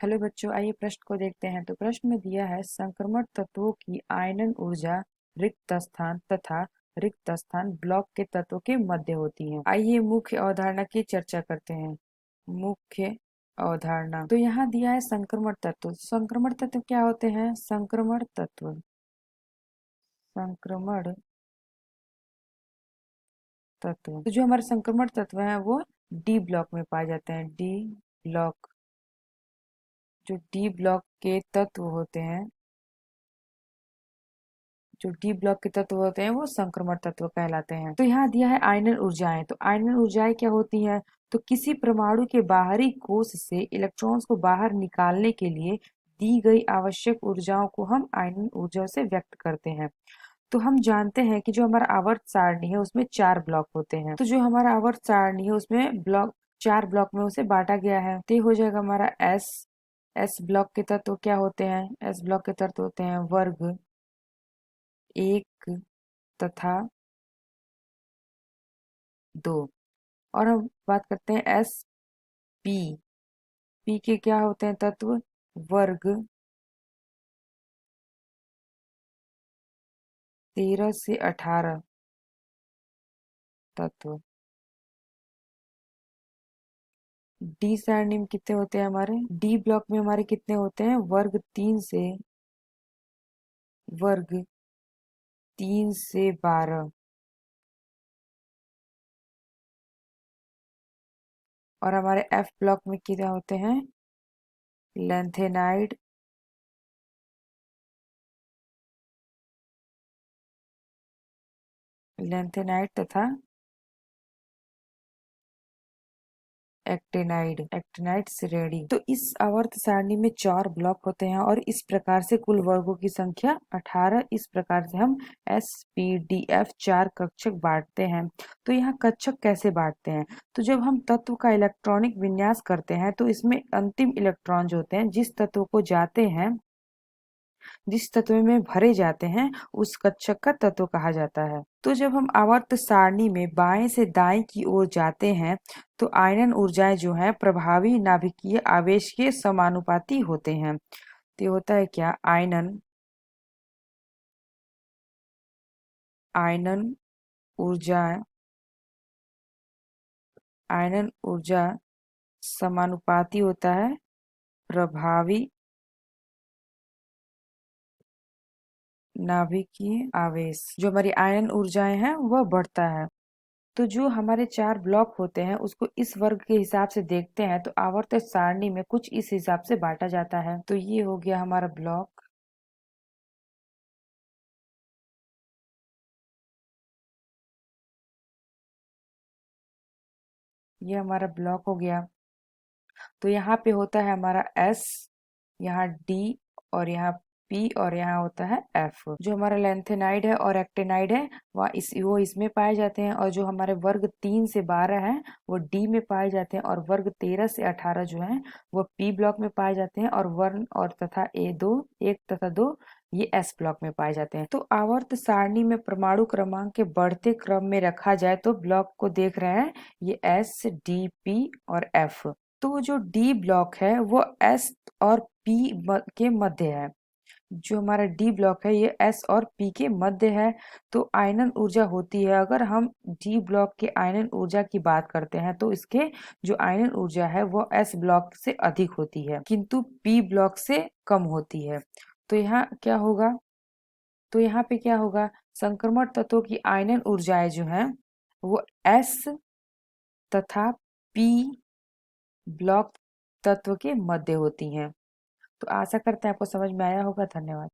Hello बच्चों, आइए प्रश्न को देखते हैं। तो प्रश्न में दिया है संक्रमण तत्वों की आयनन ऊर्जा रिक्त स्थान तथा रिक्त स्थान ब्लॉक के तत्वों के मध्य होती है। आइए मुख्य अवधारणा की चर्चा करते हैं। मुख्य अवधारणा, तो यहाँ दिया है संक्रमण तत्व। संक्रमण तत्व क्या होते हैं? संक्रमण तत्व, संक्रमण तत्व, तो जो हमारे संक्रमण तत्व हैं वो डी ब्लॉक में पाए जाते हैं। डी ब्लॉक, जो डी ब्लॉक के तत्व होते हैं, जो डी ब्लॉक के तत्व होते हैं वो संक्रमण तत्व कहलाते हैं। तो यहाँ दिया है आयनन ऊर्जाएं। तो आयनन ऊर्जाएं क्या होती हैं? तो किसी परमाणु के बाहरी कोश से इलेक्ट्रॉन्स को बाहर निकालने के लिए दी गई आवश्यक ऊर्जाओं को हम आयनन ऊर्जा से व्यक्त करते हैं। तो हम जानते हैं कि जो हमारा आवर्त सारणी है उसमें 4 ब्लॉक होते हैं। तो जो हमारा आवर्त सारणी है उसमें ब्लॉक 4 ब्लॉक में उसे बांटा गया है। तो ये हो जाएगा हमारा एस ब्लॉक के तत्व क्या होते हैं? एस ब्लॉक के तत्व होते हैं वर्ग, एक तथा 2। और हम बात करते हैं एस पी। पी के क्या होते हैं तत्व? वर्ग, 13 से 18 तत्व। डी सारणी में कितने होते हैं हमारे? डी ब्लॉक में हमारे कितने होते हैं? वर्ग 3 से 12। और हमारे एफ ब्लॉक में कितने होते हैं? लेंथेनाइड, लेंथेनाइड तथा एक्टेनाइड, एक्टेनाइड श्रेणी। तो इस आवर्त सारणी में 4 ब्लॉक होते हैं और इस प्रकार से कुल वर्गों की संख्या 18। इस प्रकार से हम एस पी डी एफ 4 कक्षक बांटते हैं। तो यहाँ कक्षक कैसे बांटते हैं? तो जब हम तत्व का इलेक्ट्रॉनिक विन्यास करते हैं तो इसमें अंतिम इलेक्ट्रॉन जो होते हैं जिस तत्व में भरे जाते हैं उस कक्षक का तत्व कहा जाता है। तो जब हम आवर्त सारणी में बाएं से दाएं की ओर जाते हैं तो आयनन ऊर्जाएं जो हैं प्रभावी नाभिकीय आवेश के समानुपाती होते हैं। तो ये होता है क्या? आयनन आयनन ऊर्जा आयनन ऊर्जा समानुपाती होता है प्रभावी नाभिकीय आवेश। जो हमारी आयनन ऊर्जाएं हैं वह बढ़ता है। तो जो हमारे 4 ब्लॉक होते हैं उसको इस वर्ग के हिसाब से देखते हैं तो आवर्त सारणी में कुछ इस हिसाब से बांटा जाता है। तो ये हो गया हमारा ब्लॉक, ये हमारा ब्लॉक हो गया। तो यहाँ पे होता है हमारा एस, यहाँ डी, और यहाँ पी, और यहाँ होता है एफ। जो हमारा लेंथेनाइड है और एक्टेनाइड है वो इसमें पाए जाते हैं। और जो हमारे वर्ग 3 से 12 है वो डी में पाए जाते हैं। और वर्ग 13 से 18 जो है वो पी ब्लॉक में पाए जाते हैं। और वन और तथा ए दो, 1 तथा 2 ये एस ब्लॉक में पाए जाते हैं। तो आवर्त सारणी में परमाणु क्रमांक के बढ़ते क्रम में रखा जाए तो ब्लॉक को देख रहे हैं ये एस डी पी और एफ। तो जो डी ब्लॉक है वो एस और पी के मध्य है। जो हमारा डी ब्लॉक है ये एस और पी के मध्य है। तो आयनन ऊर्जा होती है, अगर हम डी ब्लॉक के आयनन ऊर्जा की बात करते हैं तो इसके जो आयनन ऊर्जा है वो एस ब्लॉक से अधिक होती है किंतु पी ब्लॉक से कम होती है। तो यहाँ क्या होगा? तो यहाँ पे क्या होगा? संक्रमण तत्वों की आयनन ऊर्जाएं जो हैं वो एस तथा पी ब्लॉक तत्व के मध्य होती हैं। तो आशा करते हैं आपको समझ में आया होगा। धन्यवाद।